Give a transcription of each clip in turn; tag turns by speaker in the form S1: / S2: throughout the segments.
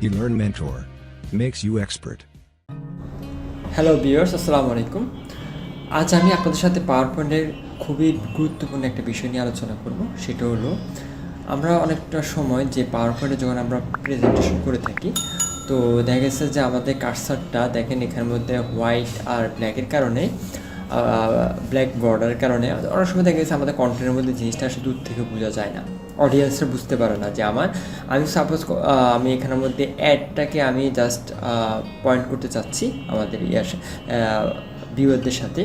S1: Elearn Mentor makes you expert.
S2: Hello viewers, আসসালামু আলাইকুম। আজ আমি আপনাদের সাথে পাওয়ার পয়েন্টের খুবই গুরুত্বপূর্ণ একটা বিষয় নিয়ে আলোচনা করব। সেটা হলো আমরা অনেকটা সময় যে পাওয়ার পয়েন্টে যখন আমরা প্রেজেন্টেশন করে থাকি, তো দেখা গেছে যে আমাদের কার্সারটা দেখেন এখানের মধ্যে হোয়াইট আর ব্ল্যাকের কারণে, ব্ল্যাক বর্ডারের কারণে অনেক সময় দেখা গেছে আমাদের কন্টেন্টের মধ্যে জিনিসটা আসলে দূর থেকে বোঝা যায় না। অডিয়েন্সরা বুঝতে পারে না যে আমি সাপোজ আমি এখানের মধ্যে অ্যাডটাকে আমি জাস্ট পয়েন্ট করতে চাচ্ছি আমাদের ভিউয়ারদের সাথে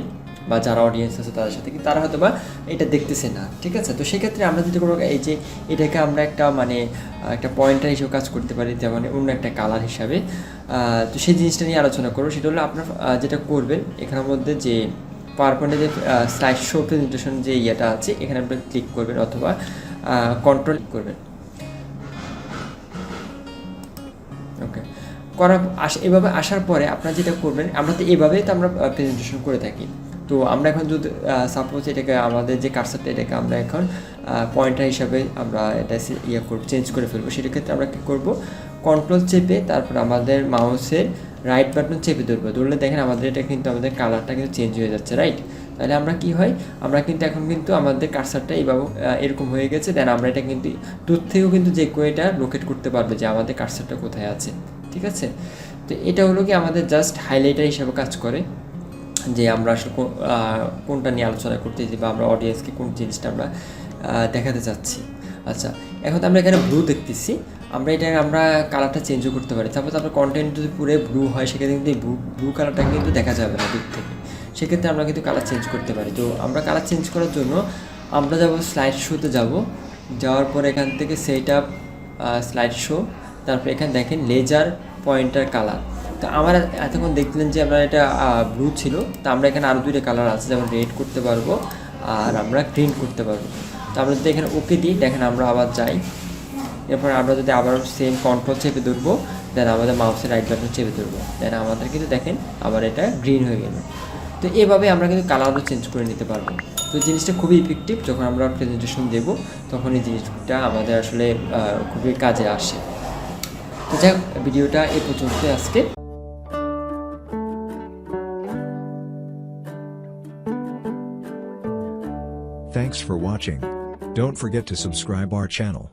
S2: বা যারা অডিয়েন্স আছে তাদের সাথে, কিন্তু তারা হয়তো বা এটা দেখতেছে না। ঠিক আছে, তো সেক্ষেত্রে আমরা যদি কোনো এই যে এটাকে আমরা একটা একটা পয়েন্টার হিসেবে কাজ করতে পারি, যেমন অন্য একটা কালার হিসাবে। তো সেই জিনিসটা নিয়ে আলোচনা করবো। সেটা হলো আপনার যেটা করবেন এখানের মধ্যে যে পাওয়ার পয়েন্টে যে স্লাইড শো প্রেজেন্টেশন যে ইয়েটা আছে, এখানে আপনি ক্লিক করবেন অথবা কন্ট্রোল করবেন। ওকে, এভাবে আসার পরে আপনারা যেটা করবেন, আমরা তো এভাবেই তো আমরা প্রেজেন্টেশন করে থাকি। তো আমরা এখন যদি সাপোজ এটাকে আমাদের যে কার্সারটা এটাকে আমরা এখন পয়েন্টার হিসাবে আমরা এটা চেঞ্জ করে ফেলবো। সেটার ক্ষেত্রে আমরা কী করবো, কন্ট্রোল চেপে তারপর আমাদের মাউসের রাইট বাটন চেপে ধরলে দেখেন আমাদের এটা কিন্তু আমাদের কালারটা কিন্তু চেঞ্জ হয়ে যাচ্ছে, রাইট? তাহলে আমরা কি হয়, আমরা কিন্তু এখন কিন্তু আমাদের কার্সারটা এইভাবে এরকম হয়ে গেছে। দেন আমরা এটা কিন্তু দূর থেকেও কিন্তু যে কেউ এটা লোকেট করতে পারবে যে আমাদের কার্সারটা কোথায় আছে। ঠিক আছে, তো এটা হলো কি আমাদের জাস্ট হাইলাইটার হিসাবে কাজ করে, যে আমরা আসলে কোনটা নিয়ে আলোচনা করতেছি বা আমরা অডিয়েন্সকে কোন জিনিসটা আমরা দেখাতে চাচ্ছি। আচ্ছা, এখন আমরা এখানে ব্লু দেখতেছি, আমরা কালারটা চেঞ্জও করতে পারি। তারপর আপনার কন্টেন্ট যদি পুরো ব্লু হয়, সেক্ষেত্রে কিন্তু এই ব্লু কালারটা কিন্তু দেখা যাবে না দূর থেকে। সেক্ষেত্রে আমরা কিন্তু কালার চেঞ্জ করতে পারি। তো আমরা কালার চেঞ্জ করার জন্য আমরা যাব স্লাইড শোতে যাওয়ার পর এখান থেকে সেট আপ স্লাইড শো, তারপর এখানে দেখেন লেজার পয়েন্টার কালার। তো আমার এতক্ষণ দেখলেন যে আমরা এটা ব্লু ছিল, তো আমরা এখানে আরও দুইটা কালার আছে, যেমন রেড করতে পারবো আর আমরা গ্রিন করতে পারবো। তো আমরা যদি এখানে ওকে দিই, দেখেন আমরা আবার যাই, এরপর আমরা যদি আবার সেম কন্ট্রোল চেপে ধরবো, দেন আমাদের মাউসের রাইট বাটন চেপে ধরবো, দেন আমাদের কিন্তু দেখেন আবার এটা গ্রিন হয়ে গেল। তো এভাবে আমরা কিন্তু কালারও চেঞ্জ করে নিতে পারবো। তো জিনিসটা খুবই ইফেক্টিভ, যখন আমরা প্রেজেন্টেশন দেবো তখন এই জিনিসটা আমাদের আসলে খুবই কাজে আসে। তো যাই হোক, ভিডিওটা এ পর্যন্তই আজকে।
S1: Thanks for watching. Don't forget to subscribe our channel.